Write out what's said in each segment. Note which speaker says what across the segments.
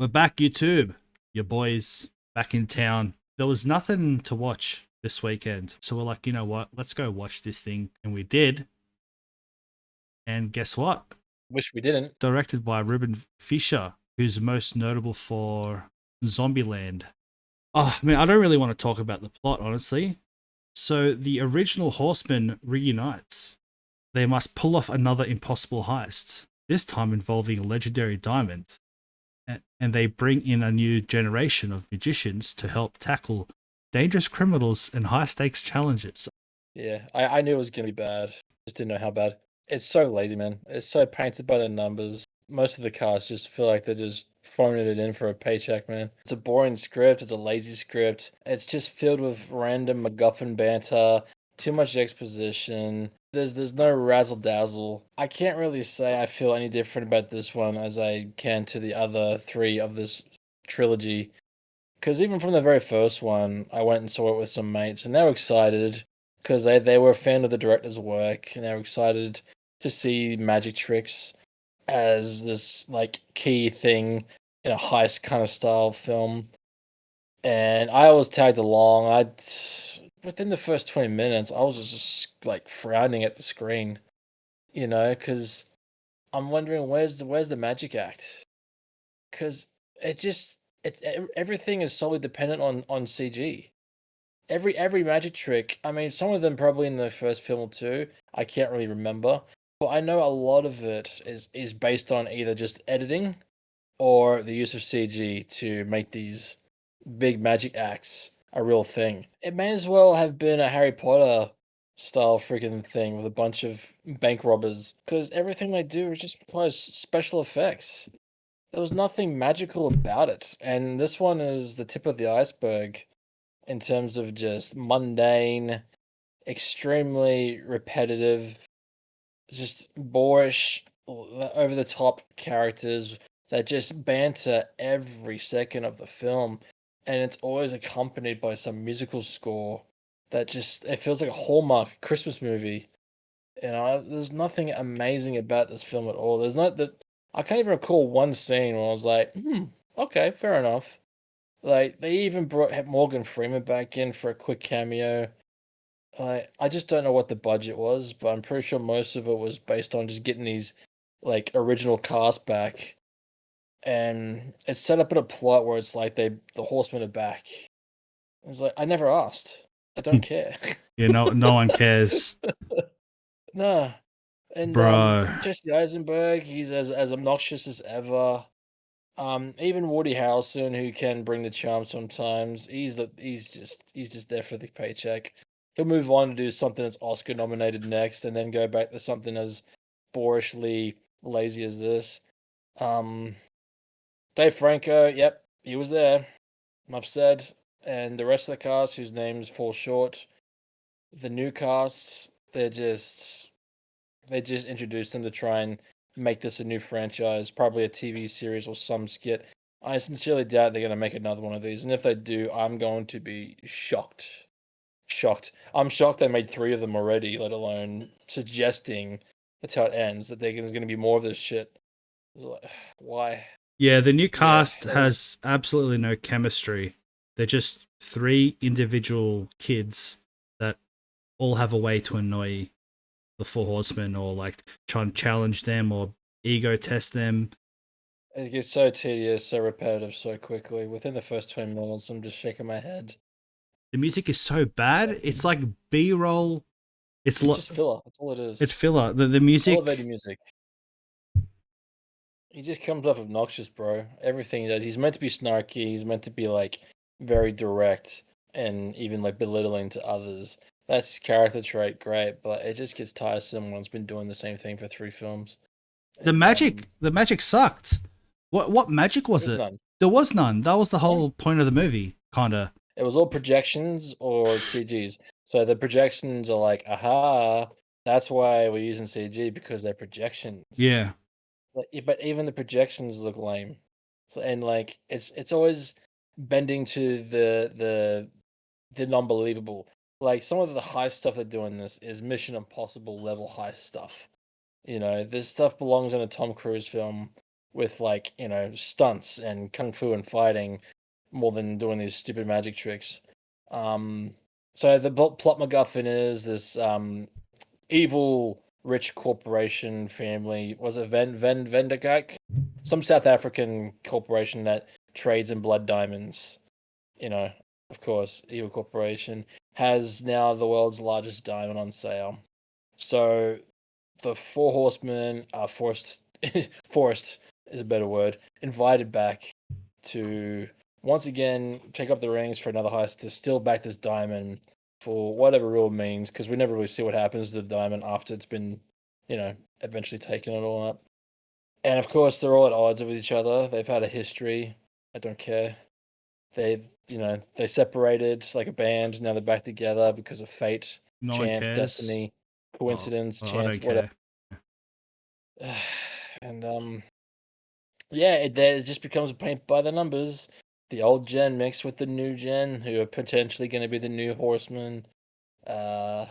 Speaker 1: We're back, YouTube. Your boys back in town. There was nothing to watch this weekend. So we're like, you know what? Let's go watch this thing. And we did. And guess what?
Speaker 2: Wish we didn't.
Speaker 1: Directed by Ruben Fisher, who's most notable for Zombieland. Oh, man, I don't really want to talk about the plot, honestly. So the original Horseman reunites. They must pull off another impossible heist, this time involving a legendary diamond. And they bring in a new generation of magicians to help tackle dangerous criminals and high stakes challenges.
Speaker 2: Yeah, I knew it was going to be bad. Just didn't know how bad. It's so lazy, man. It's so painted by the numbers. Most of the cast just feel like they're just phoning it in for a paycheck, man. It's a boring script. It's a lazy script. It's just filled with random MacGuffin banter, too much exposition. There's no razzle dazzle. I can't really say I feel any different about this one as I can to the other three of this trilogy. Because even from the very first one, I went and saw it with some mates, and they were excited because they were a fan of the director's work, and they were excited to see magic tricks as this like key thing in a heist kind of style film. And I was tagged along. I within the first 20 minutes, I was just like frowning at the screen, because I'm wondering where's the magic act? Because it just everything is solely dependent on CG. Every magic trick. I mean, some of them probably in the first film or two. I can't really remember, but I know a lot of it is based on either just editing or the use of CG to make these big magic acts a real thing. It may as well have been a Harry Potter style freaking thing with a bunch of bank robbers, because everything they do just requires special effects. There was nothing magical about it, and this one is the tip of the iceberg in terms of just mundane, extremely repetitive, just boorish, over the top characters that just banter every second of the film, and it's always accompanied by some musical score that just it feels like a Hallmark Christmas movie. There's nothing amazing about this film at all. There's not that I can't even recall one scene where I was like, okay, fair enough. Like they even brought Morgan Freeman back in for a quick cameo. I just don't know what the budget was, but I'm pretty sure most of it was based on just getting these like original cast back, and it's set up in a plot where it's like the Horsemen are back. It's like I never asked. I don't care.
Speaker 1: No one cares.
Speaker 2: Nah. And
Speaker 1: Bro.
Speaker 2: Jesse Eisenberg, he's as obnoxious as ever. Even Woody Harrelson, who can bring the charm sometimes, he's just there for the paycheck. He'll move on to do something that's Oscar nominated next, and then go back to something as boorishly lazy as this. Um, Dave Franco, yep, he was there. Enough said. And the rest of the cast, whose names fall short, the new cast, they just introduced them to try and make this a new franchise, probably a TV series or some skit. I sincerely doubt they're going to make another one of these, and if they do, I'm going to be shocked. Shocked. I'm shocked they made 3 of them already, let alone suggesting that's how it ends, that there's going to be more of this shit. Like, why?
Speaker 1: Yeah, the new cast has absolutely no chemistry. They're just 3 individual kids that all have a way to annoy the 4 horsemen, or like try and challenge them or ego test them.
Speaker 2: It gets so tedious, so repetitive, so quickly. Within the first 20 minutes, I'm just shaking my head.
Speaker 1: The music is so bad. It's like B-roll.
Speaker 2: It's just filler. That's all it is.
Speaker 1: It's filler. The music.
Speaker 2: Elevated music. He just comes off obnoxious, bro. Everything he does. He's meant to be snarky. He's meant to be like very direct and even like belittling to others. That's his character trait, great, but it just gets tiresome when it's been doing the same thing for 3 films.
Speaker 1: The magic sucked. What magic was it?
Speaker 2: None.
Speaker 1: There was none. That was the whole point of the movie, kinda.
Speaker 2: It was all projections or CGs. So the projections are like, aha, that's why we're using CG, because they're projections.
Speaker 1: Yeah.
Speaker 2: But even the projections look lame. And like it's always bending to the non-believable. Like some of the high stuff they do in this is Mission Impossible level high stuff. This stuff belongs in a Tom Cruise film with like stunts and kung fu and fighting more than doing these stupid magic tricks. Um, so the plot MacGuffin is this evil rich corporation family. Was it Vendigak? Some South African corporation that trades in blood diamonds. You know, of course, evil corporation has now the world's largest diamond on sale. So the four horsemen are forced is a better word, invited back to once again take up the rings for another heist to steal back this diamond for whatever real means, because we never really see what happens to the diamond after it's been, eventually taken and all that. And of course, they're all at odds with each other. They've had a history. I don't care. They separated like a band. Now they're back together because of fate,
Speaker 1: No one
Speaker 2: chance,
Speaker 1: cares.
Speaker 2: destiny,
Speaker 1: Oh,
Speaker 2: coincidence,
Speaker 1: I
Speaker 2: chance,
Speaker 1: don't
Speaker 2: whatever.
Speaker 1: care.
Speaker 2: And yeah, it just becomes a paint by the numbers. The old gen mixed with the new gen, who are potentially going to be the new horsemen. Uh,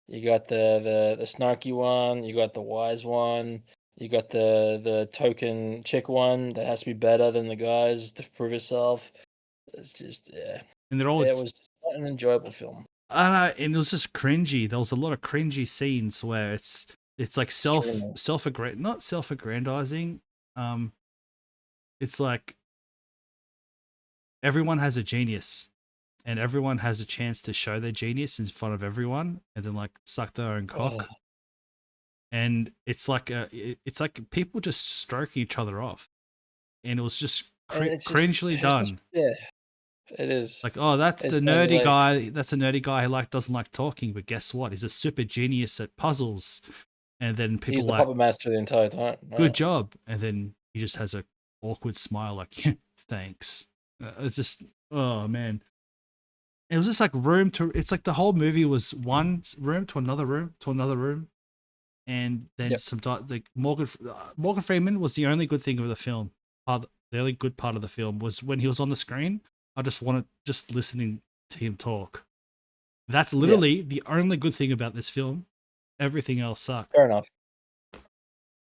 Speaker 2: you got the snarky one, you got the wise one, you got the token chick one that has to be better than the guys to prove herself. It's just
Speaker 1: And they're all,
Speaker 2: it was not an enjoyable film.
Speaker 1: I don't know, and it was just cringy. There was a lot of cringy scenes where it's like
Speaker 2: Extremely.
Speaker 1: not self-aggrandizing. Um, it's like everyone has a genius, and everyone has a chance to show their genius in front of everyone, and then like suck their own
Speaker 2: Oh,
Speaker 1: cock. And it's like people just stroking each other off, and it was just
Speaker 2: and
Speaker 1: cringely
Speaker 2: it's just
Speaker 1: done.
Speaker 2: yeah, it is.
Speaker 1: Like, oh, that's the
Speaker 2: It's done
Speaker 1: nerdy
Speaker 2: like
Speaker 1: guy. That's a nerdy guy who like doesn't like talking, but guess what? He's a super genius at puzzles. And then people
Speaker 2: he's the
Speaker 1: like,
Speaker 2: puppet master the entire time.
Speaker 1: good
Speaker 2: Yeah.
Speaker 1: job. And then he just has a awkward smile, like, thanks. It's just, oh man. It was just like room to. It's like the whole movie was one room to another room to another room, and then
Speaker 2: Yep.
Speaker 1: some like Morgan Freeman was the only good thing of the film. The only good part of the film was when he was on the screen. I just wanted just listening to him talk. That's
Speaker 2: Yeah.
Speaker 1: literally the only good thing about this film. Everything else sucked.
Speaker 2: Fair enough.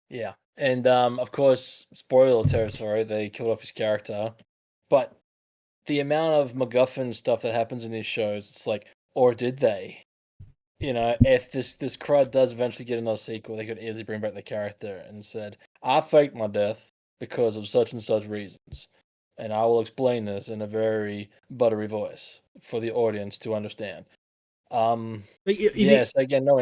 Speaker 2: Yeah. And of course, spoiler territory, they killed off his character. But the amount of MacGuffin stuff that happens in these shows, it's like, or did they? If this crud does eventually get another sequel, they could easily bring back the character and said, I faked my death because of such and such reasons. And I will explain this in a very buttery voice for the audience to understand.
Speaker 1: But
Speaker 2: Yes, again, no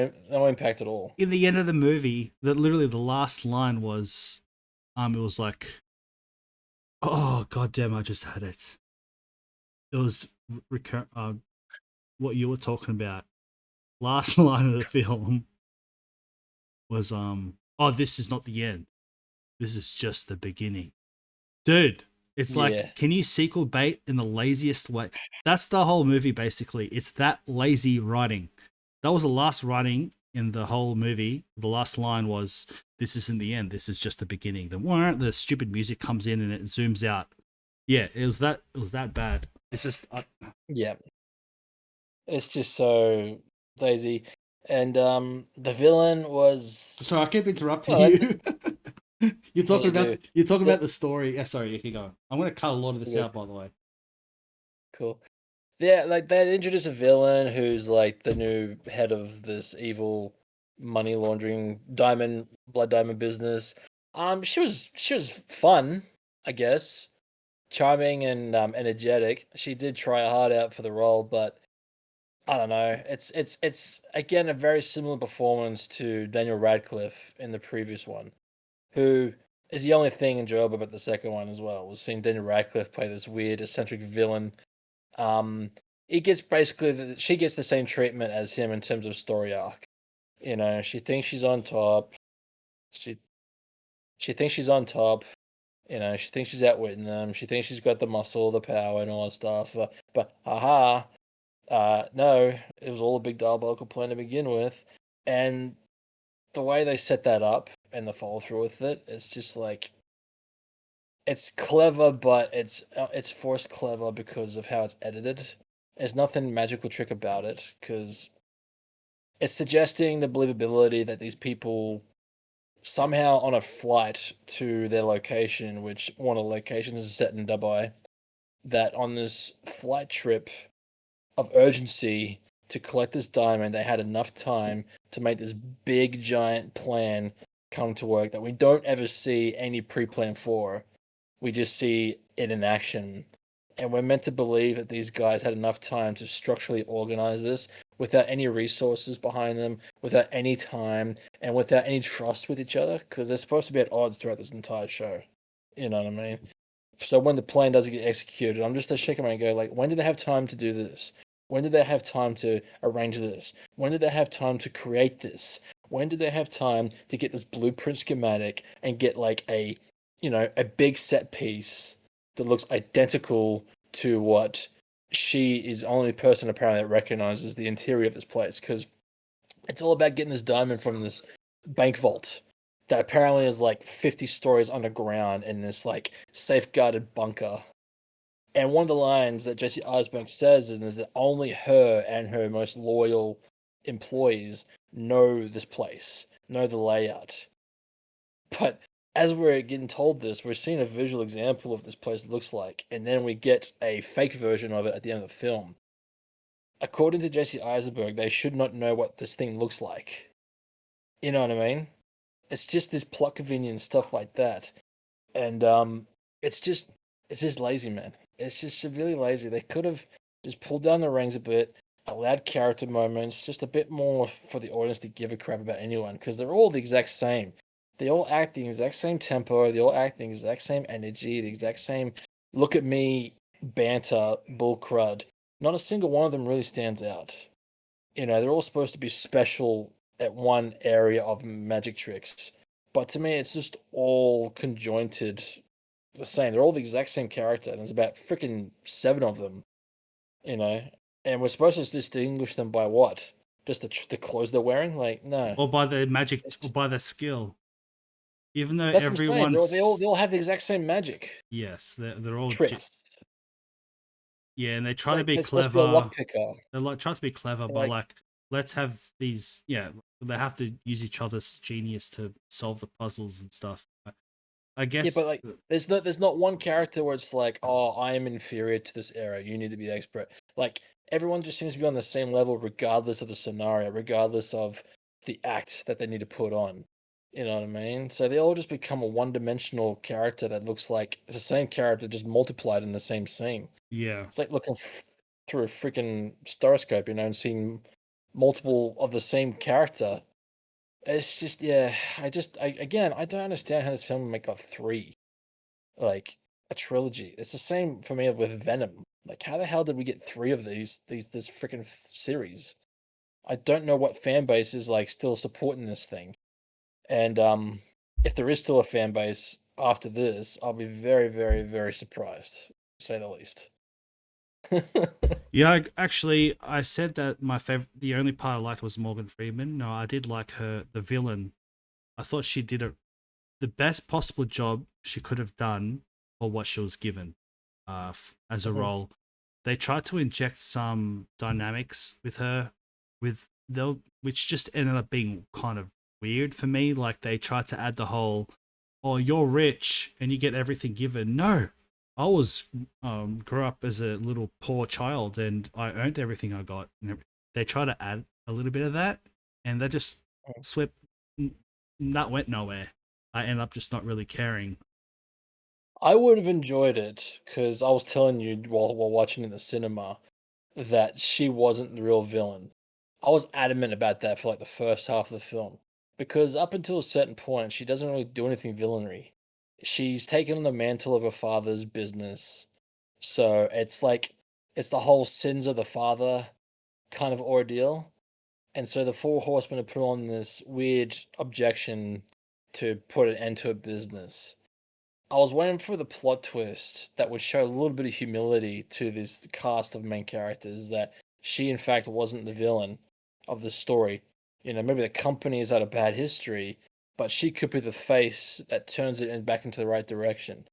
Speaker 2: impact at all.
Speaker 1: in the end of the movie, that literally the last line was, it was like, oh goddamn, I just had it. It was what you were talking about. Last line of the film was, oh, this is not the end. This is just the beginning, dude. It's
Speaker 2: Yeah.
Speaker 1: like, can you sequel bait in the laziest way? That's the whole movie, basically. It's that lazy writing. That was the last writing in the whole movie. The last line was, "This isn't the end. This is just the beginning." The stupid music comes in and it zooms out. Yeah, it was that. It was that bad. It's just.
Speaker 2: Yeah. It's just so lazy. And the villain was
Speaker 1: Sorry, I keep interrupting
Speaker 2: well,
Speaker 1: you. You're
Speaker 2: yeah,
Speaker 1: talking
Speaker 2: you
Speaker 1: about
Speaker 2: do.
Speaker 1: the story. Yeah, sorry, you keep going. I'm gonna cut a lot of this
Speaker 2: Good.
Speaker 1: out, by the way.
Speaker 2: Cool. Yeah, like they introduce a villain who's like the new head of this evil money laundering blood diamond business. She was fun, I guess. Charming and energetic. She did try hard out for the role, but I don't know. It's again a very similar performance to Daniel Radcliffe in the previous one, who is the only thing enjoyable about the second one as well, was seeing Daniel Radcliffe play this weird eccentric villain. um, he gets she gets the same treatment as him in terms of story arc. She thinks she's on top. She she thinks she's on top. She thinks she's outwitting them. She thinks she's got the muscle, the power, and all that stuff. But haha, no, it was all a big diabolical plan to begin with, and the way they set that up and the follow through with it, it's just like it's clever, but it's forced clever because of how it's edited. There's nothing magical trick about it because it's suggesting the believability that these people somehow on a flight to their location, which one of the locations is set in Dubai, that on this flight trip of urgency to collect this diamond, they had enough time to make this big giant plan come to work that we don't ever see any pre-plan for. We just see it in action. And we're meant to believe that these guys had enough time to structurally organize this without any resources behind them, without any time, and without any trust with each other, because they're supposed to be at odds throughout this entire show. You know what I mean? So when the plan doesn't get executed, I'm just shaking my head and go, like, when did they have time to do this? When did they have time to arrange this? When did they have time to create this? When did they have time to get this blueprint schematic and get like a big set piece that looks identical to what she is the only person apparently that recognizes the interior of this place? Because it's all about getting this diamond from this bank vault that apparently is like 50 stories underground in this like safeguarded bunker. And one of the lines that Jesse Eisenberg says is that only her and her most loyal employees know this place, know the layout. But as we're getting told this, we're seeing a visual example of this place looks like, and then we get a fake version of it at the end of the film. According to Jesse Eisenberg, they should not know what this thing looks like. You know what I mean? It's just this plot convenience stuff like that, and it's just lazy, man. It's just severely lazy. They could have just pulled down the reins a bit, allowed character moments, just a bit more for the audience to give a crap about anyone, because they're all the exact same. They all act the exact same tempo. They all act the exact same energy, the exact same look at me banter, bull crud. Not a single one of them really stands out. They're all supposed to be special at one area of magic tricks. But to me, it's just all conjointed the same. They're all the exact same character. And there's about freaking 7 of them, you know? And we're supposed to distinguish them by what? Just the clothes they're wearing? Like, no.
Speaker 1: Or by their magic,
Speaker 2: It's,
Speaker 1: or by their skill. Even though
Speaker 2: that's what I'm saying. They
Speaker 1: everyone's
Speaker 2: all have the exact same magic
Speaker 1: yes, they're all
Speaker 2: tricks.
Speaker 1: yeah, and they
Speaker 2: It's
Speaker 1: try to
Speaker 2: like
Speaker 1: be
Speaker 2: they're supposed to be a
Speaker 1: clever.
Speaker 2: lockpicker.
Speaker 1: They like try to be clever, but
Speaker 2: Like,
Speaker 1: like let's have these. Yeah, they have to use each other's genius to solve the puzzles and stuff. I
Speaker 2: yeah, but
Speaker 1: guess
Speaker 2: like, there's not one character where it's like, oh, I am inferior to this area. You need to be the expert. Like, everyone just seems to be on the same level, regardless of the scenario, regardless of the act that they need to put on. You know what I mean? So they all just become a one-dimensional character that looks like it's the same character just multiplied in the same scene.
Speaker 1: yeah.
Speaker 2: It's like looking through a freaking stethoscope, and seeing multiple of the same character. It's just, yeah. Again, I don't understand how this film got 3, like a trilogy. It's the same for me with Venom. Like, how the hell did we get 3 of this freaking series? I don't know what fan base is like still supporting this thing, and if there is still a fan base after this, I'll be very, very, very surprised, to say the least.
Speaker 1: Yeah, actually, I said that my favorite, the only part I liked was Morgan Freeman. No, I did like her, the villain. I thought she did the best possible job she could have done for what she was given, as a
Speaker 2: Mhm.
Speaker 1: role. They tried to inject some dynamics with her, which just ended up being kind of weird for me. Like they tried to add the whole, "Oh, you're rich and you get everything given." No, I was grew up as a little poor child and I earned everything I got. And they try to add a little bit of that, and they just swept. That went nowhere. I end up just not really caring.
Speaker 2: I would have enjoyed it because I was telling you while watching in the cinema that she wasn't the real villain. I was adamant about that for like the first half of the film because up until a certain point, she doesn't really do anything villainry. She's taken on the mantle of her father's business, so it's like it's the whole sins of the father kind of ordeal. And so the Four Horsemen have put on this weird objection to put an end to a business. I was waiting for the plot twist that would show a little bit of humility to this cast of main characters that she, in fact, wasn't the villain of the story. Maybe the company has had a bad history, but she could be the face that turns it back into the right direction,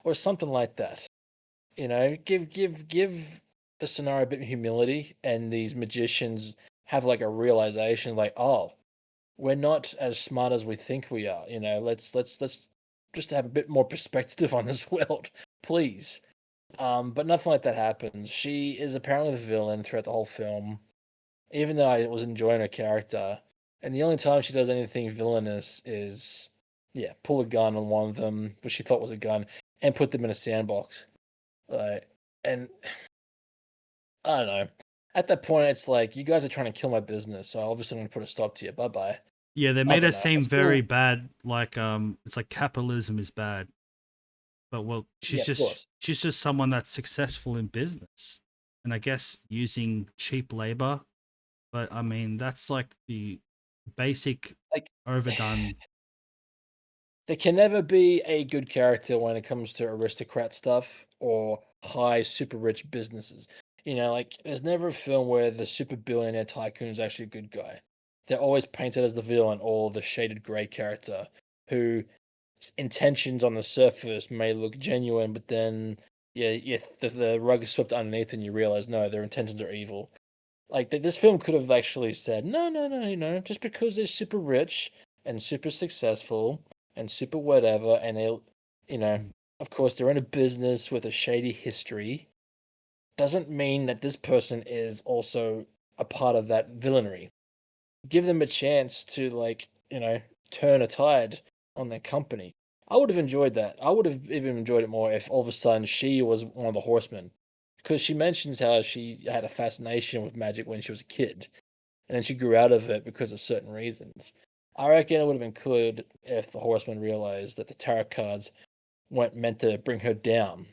Speaker 2: or something like that. Give the scenario a bit of humility, and these magicians have like a realization, like, oh, we're not as smart as we think we are. You know, let's just have a bit more perspective on this world, please. But nothing like that happens. She is apparently the villain throughout the whole film, even though I was enjoying her character. And the only time she does anything villainous is, yeah, pull a gun on one of them, which she thought was a gun, and put them in a sandbox. Like, and I don't know. At that point, it's like you guys are trying to kill my business, so obviously I'm gonna put a stop to you. Bye bye.
Speaker 1: Yeah, they
Speaker 2: I
Speaker 1: made her
Speaker 2: don't know.
Speaker 1: seem
Speaker 2: It's
Speaker 1: very
Speaker 2: still,
Speaker 1: bad. Like it's like capitalism is bad, but well,
Speaker 2: yeah, of course.
Speaker 1: she's just someone that's successful in business, and I guess using cheap labor. But I mean, that's like the basic
Speaker 2: Like,
Speaker 1: overdone.
Speaker 2: there can never be a good character when it comes to aristocrat stuff or high super rich businesses. You know, like there's never a film where the super billionaire tycoon is actually a good guy. They're always painted as the villain or the shaded grey character who intentions on the surface may look genuine, but then yeah, the rug is swept underneath and you realize no, their intentions are evil. Like this film could have actually said, no, no, no, just because they're super rich and super successful and super whatever, and they, you know, of course they're in a business with a shady history, doesn't mean that this person is also a part of that villainy. Give them a chance to like, turn a tide on their company. I would have enjoyed that. I would have even enjoyed it more if all of a sudden she was one of the horsemen. Because she mentions how she had a fascination with magic when she was a kid, and then she grew out of it because of certain reasons. I reckon it would have been good if the horsemen realized that the tarot cards weren't meant to bring her down.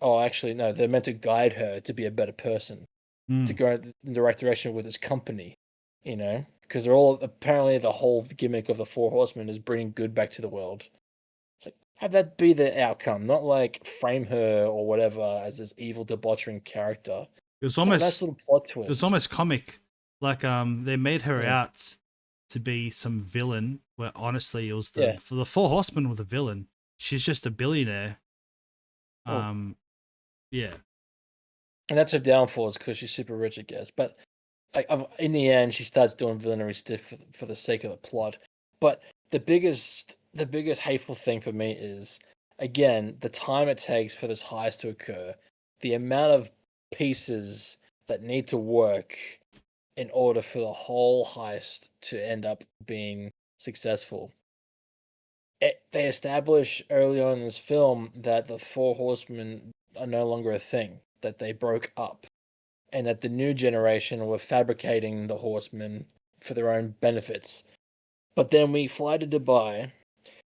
Speaker 2: Oh, actually, no, they're meant to guide her to be a better person, to
Speaker 1: Mm.
Speaker 2: go in the right direction with this company, because they're all apparently the whole gimmick of the Four Horsemen is bringing good back to the world. It's like, have that be the outcome, not like frame her or whatever as this evil debauchering character.
Speaker 1: It was
Speaker 2: It's like a nice
Speaker 1: almost
Speaker 2: little plot
Speaker 1: it was
Speaker 2: twist.
Speaker 1: almost comic. Like they made her
Speaker 2: Yeah,
Speaker 1: out to be some villain. Where honestly, it was
Speaker 2: yeah.
Speaker 1: the Four Horsemen were the villain. She's just a billionaire.
Speaker 2: Well,
Speaker 1: Um, yeah,
Speaker 2: and that's her downfall is because she's super rich, I guess. But like in the end, she starts doing villainary stuff for the sake of the plot. But the biggest hateful thing for me is again the time it takes for this heist to occur, the amount of pieces that need to work in order for the whole heist to end up being successful. They establish early on in this film that the Four Horsemen are no longer a thing, that they broke up and that the new generation were fabricating the horsemen for their own benefits. But then we fly to Dubai,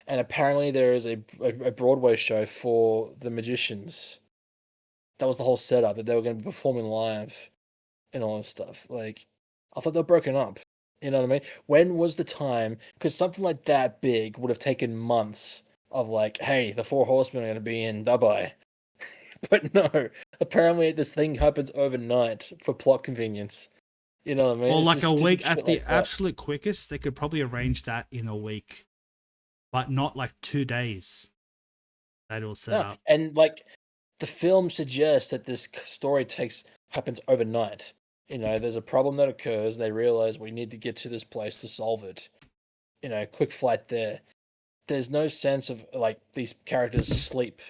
Speaker 2: and apparently there is a Broadway show for the magicians. That was the whole setup, that they were going to be performing live and all this stuff. Like, I thought they were broken up. You know what I mean? When was the time? Because something like that big would have taken months of like, hey, the Four Horsemen are going to be in Dubai. But no, apparently this thing happens overnight for plot convenience. You know what I mean?
Speaker 1: or
Speaker 2: It's
Speaker 1: like
Speaker 2: just
Speaker 1: a
Speaker 2: stupid
Speaker 1: week
Speaker 2: shit
Speaker 1: at the
Speaker 2: like that.
Speaker 1: absolute quickest. They could probably arrange that in a week, but not like 2 days. That all set
Speaker 2: No,
Speaker 1: up.
Speaker 2: and like the film suggests that this story takes happens overnight. There's a problem that occurs. They realize we need to get to this place to solve it. Quick flight there. There's no sense of like these characters sleep,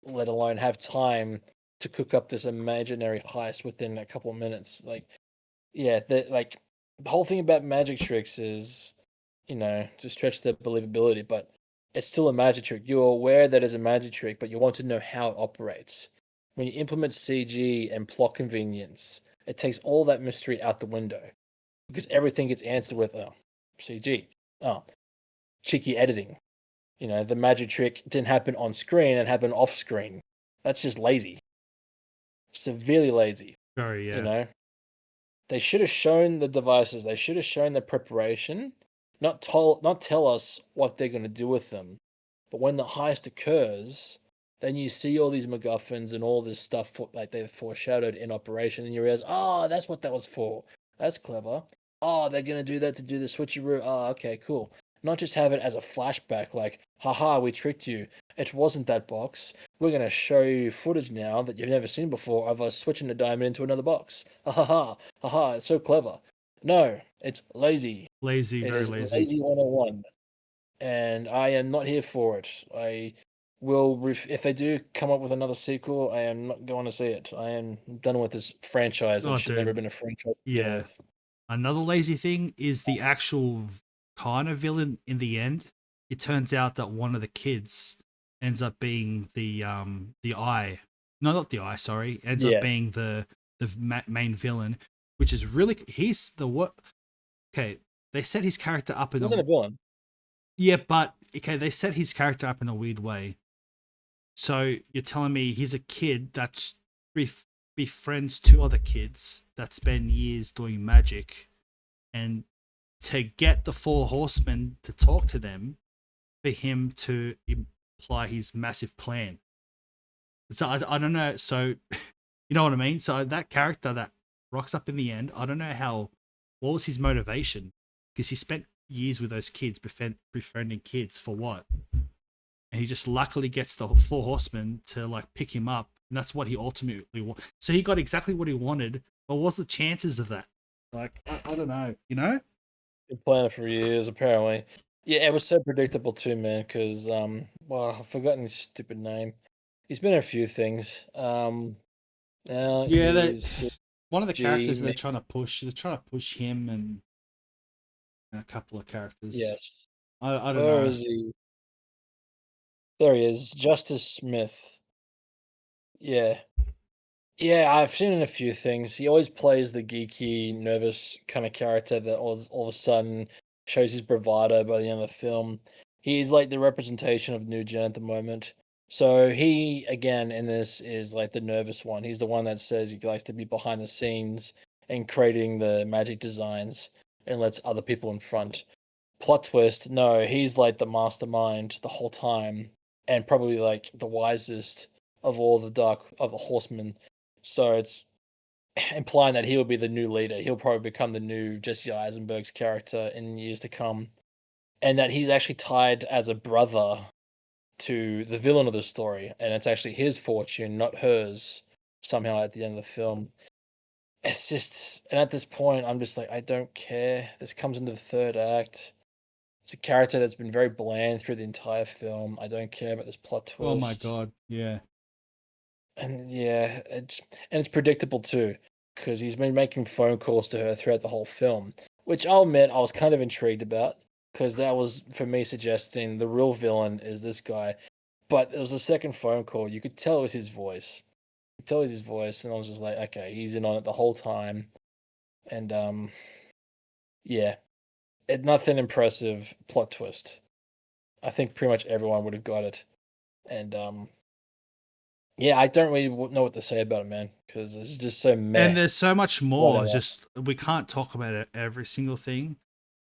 Speaker 2: let alone have time to cook up this imaginary heist within a couple of minutes. Like, yeah, like the whole thing about magic tricks is, to stretch the believability, but it's still a magic trick. You're aware that it's a magic trick, but you want to know how it operates. When you implement CG and plot convenience, it takes all that mystery out the window because everything gets answered with CG, oh, cheeky editing. The magic trick didn't happen on screen and happened off screen. That's just lazy, severely lazy.
Speaker 1: Very
Speaker 2: You
Speaker 1: yeah.
Speaker 2: know, they should have shown the devices. They should have shown the preparation, not tell us what they're going to do with them. But when the heist occurs, then you see all these MacGuffins and all this stuff like they've foreshadowed in operation, and you realize, oh, that's what that was for. That's clever. Oh, they're going to do that to do the switcheroo. Oh, okay, cool. Not just have it as a flashback, like, haha, we tricked you. It wasn't that box. We're going to show you footage now that you've never seen before of us switching the diamond into another box. Ha ha ha. Haha, it's so clever. No, it's lazy.
Speaker 1: Lazy,
Speaker 2: It
Speaker 1: very
Speaker 2: is
Speaker 1: lazy.
Speaker 2: lazy 101, and I am not here for it. I will if they do come up with another sequel, I am not going to see it. I am done with this franchise that
Speaker 1: Oh,
Speaker 2: should never have
Speaker 1: dude.
Speaker 2: been a franchise to begin
Speaker 1: Yeah.
Speaker 2: with.
Speaker 1: Another lazy thing is the actual kind of villain in the end. It turns out that one of the kids ends up being the eye. No, not the eye, sorry. Ends up
Speaker 2: Yeah,
Speaker 1: being the main villain, which is really he's the what okay, they set his character up
Speaker 2: he
Speaker 1: in
Speaker 2: wasn't
Speaker 1: a
Speaker 2: a villain.
Speaker 1: yeah, but okay, they set his character up in a weird way. So you're telling me he's a kid that's befriends two other kids that spend years doing magic, and to get the four horsemen to talk to them for him to imply his massive plan. So I don't know. So you know what I mean? So that character that rocks up in the end, I don't know what was his motivation? Because he spent years with those kids, befriending kids for what? And he just luckily gets the four horsemen to like pick him up, and that's what he ultimately wanted. So he got exactly what he wanted, but what's the chances of that? Like I don't know, you know?
Speaker 2: Been playing it for years, apparently. Yeah, it was so predictable too, man. Because well, I've forgotten his stupid name. He's been in a few things. Now
Speaker 1: Yeah, that
Speaker 2: he's
Speaker 1: one of the
Speaker 2: G.
Speaker 1: characters they're trying to push him and a couple of characters.
Speaker 2: Yes.
Speaker 1: I don't
Speaker 2: Where
Speaker 1: know.
Speaker 2: is he? There he is, Justice Smith. Yeah. Yeah, I've seen in a few things. He always plays the geeky, nervous kind of character that all of a sudden shows his bravado by the end of the film. He's like the representation of New Gen at the moment. So he, again, in this is like the nervous one. He's the one that says he likes to be behind the scenes and creating the magic designs and lets other people in front. Plot twist, no, he's like the mastermind the whole time and probably like the wisest of the horsemen. So it's implying that he'll be the new leader. He'll probably become the new Jesse Eisenberg's character in years to come. And that he's actually tied as a brother to the villain of the story. And it's actually his fortune, not hers, somehow at the end of the film. It's just, and at this point, I'm just like, I don't care. This comes into the third act. It's a character that's been very bland through the entire film. I don't care about this plot
Speaker 1: Oh my
Speaker 2: twist.
Speaker 1: god, yeah.
Speaker 2: And yeah, it's predictable too, because he's been making phone calls to her throughout the whole film, which I'll admit I was kind of intrigued about, because that was for me suggesting the real villain is this guy. But it was a second phone call. You could tell it was his voice. You could tell it was his voice, and I was just like, okay, he's in on it the whole time. And yeah, nothing impressive plot twist. I think pretty much everyone would have got it. And yeah, I don't really know what to say about it, man, because it's just so
Speaker 1: And
Speaker 2: meh.
Speaker 1: there's so much more. It's
Speaker 2: Whatever.
Speaker 1: just we can't talk about it, every single thing.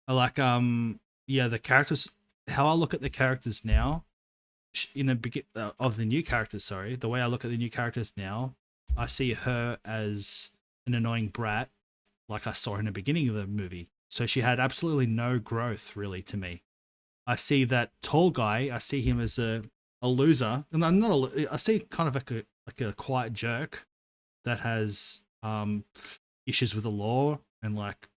Speaker 1: Like yeah, the characters. How I look at the characters now, in the of the new characters. Sorry, the way I look at the new characters now, I see her as an annoying brat, like I saw in the beginning of the movie. So she had absolutely no growth, really, to me. I see that tall guy. I see him as a loser, and I'm not. I see kind of like a quiet jerk that has issues with the law, and like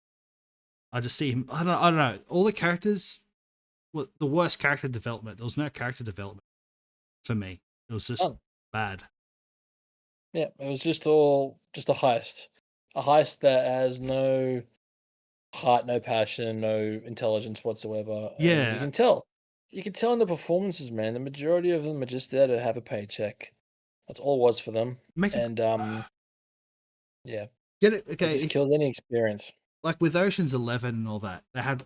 Speaker 1: I just see him. I don't know. All the characters, well, the worst character development. There was no character development for me. It was just
Speaker 2: Fun.
Speaker 1: bad.
Speaker 2: Yeah, it was just all just a heist that has no heart, no passion, no intelligence whatsoever, and
Speaker 1: Yeah,
Speaker 2: you can tell in the performances, man. The majority of them are just there to have a paycheck. That's all it was for them,
Speaker 1: make a
Speaker 2: and yeah,
Speaker 1: get it.
Speaker 2: it
Speaker 1: Okay,
Speaker 2: just kills any experience.
Speaker 1: like with Ocean's 11 and all that, they had,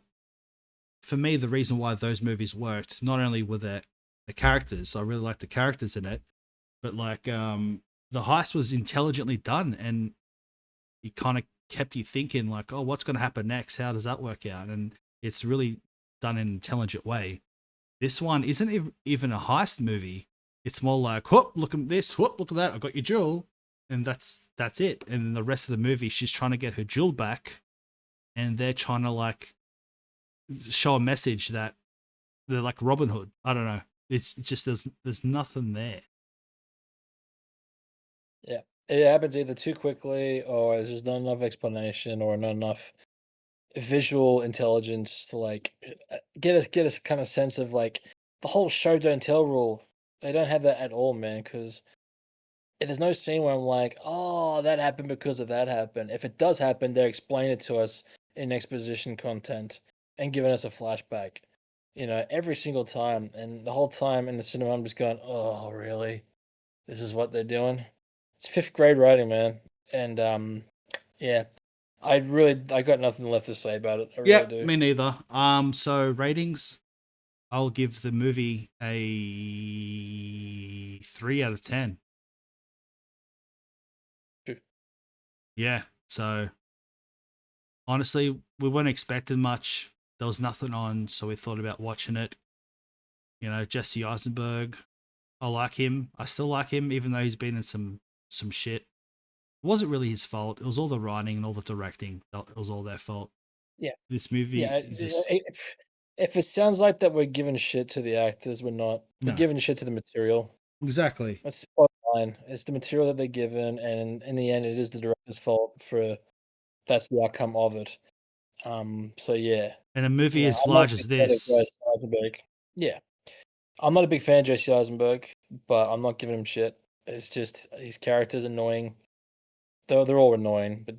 Speaker 1: for me, the reason why those movies worked. Not only were the characters, I really liked the characters in it, but like the heist was intelligently done, and it kind of kept you thinking like, oh, what's going to happen next? How does that work out? And it's really done in an intelligent way. This one isn't even a heist movie. It's more like, whoop, look at this, whoop, look at that. I got your jewel, and that's it. And the rest of the movie, she's trying to get her jewel back, and they're trying to like show a message that they're like Robin Hood. I don't know. It's just there's nothing there.
Speaker 2: Yeah, it happens either too quickly, or there's just not enough explanation, or not enough visual intelligence to like get us kind of sense of like the whole show don't tell rule. They don't have that at all, man. Because there's no scene where I'm like, oh, that happened because of that happened. If it does happen, they explain it to us in exposition content and giving us a flashback. Every single time, and the whole time in the cinema, I'm just going, oh, really? This is what they're doing. It's fifth grade writing, man. And yeah, I got nothing left to say about it. I really
Speaker 1: Yeah,
Speaker 2: do.
Speaker 1: me neither. So ratings, I'll give the movie a 3 out of 10.
Speaker 2: True.
Speaker 1: Yeah. So honestly, we weren't expecting much. There was nothing on, so we thought about watching it. Jesse Eisenberg. I like him. I still like him, even though he's been in some shit. It wasn't really his fault. It was all the writing and all the directing. It was all their fault.
Speaker 2: Yeah,
Speaker 1: This movie
Speaker 2: yeah.
Speaker 1: is just
Speaker 2: If it sounds like that we're giving shit to the actors, we're not. We're
Speaker 1: no.
Speaker 2: giving shit to the material.
Speaker 1: Exactly.
Speaker 2: That's the bottom line. It's the material that they're given, and in the end, it is the director's fault for that's the outcome of it. So yeah,
Speaker 1: And a movie as
Speaker 2: I'm not a
Speaker 1: large
Speaker 2: big
Speaker 1: as
Speaker 2: fan of
Speaker 1: this.
Speaker 2: Jesse Eisenberg. Yeah, I'm not a big fan of Jesse Eisenberg, but I'm not giving him shit. It's just his character's annoying. They're all annoying, but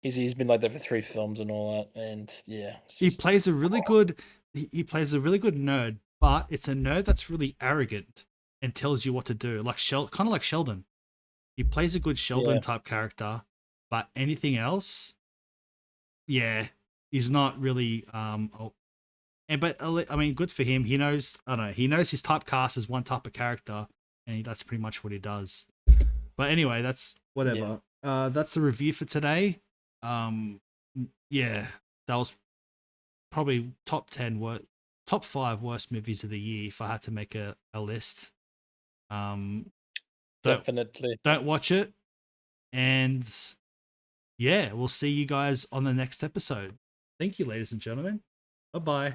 Speaker 2: he's been like that for 3 films and all that, and yeah, it's
Speaker 1: He
Speaker 2: just
Speaker 1: plays a really good he plays a really good nerd, but it's a nerd that's really arrogant and tells you what to do. Like kind of like Sheldon. He plays a good
Speaker 2: yeah,
Speaker 1: Sheldon type character, but anything else, yeah, he's not really but I mean, good for him. He knows, I don't know, he knows his typecast is one type of character, and that's pretty much what he does. But anyway, that's whatever. That's the review for today. Yeah, that was probably top 5 worst movies of the year if I had to make a list. Um, don't
Speaker 2: definitely.
Speaker 1: don't watch it, and yeah, we'll see you guys on the next episode. Thank you, ladies and gentlemen. Bye bye.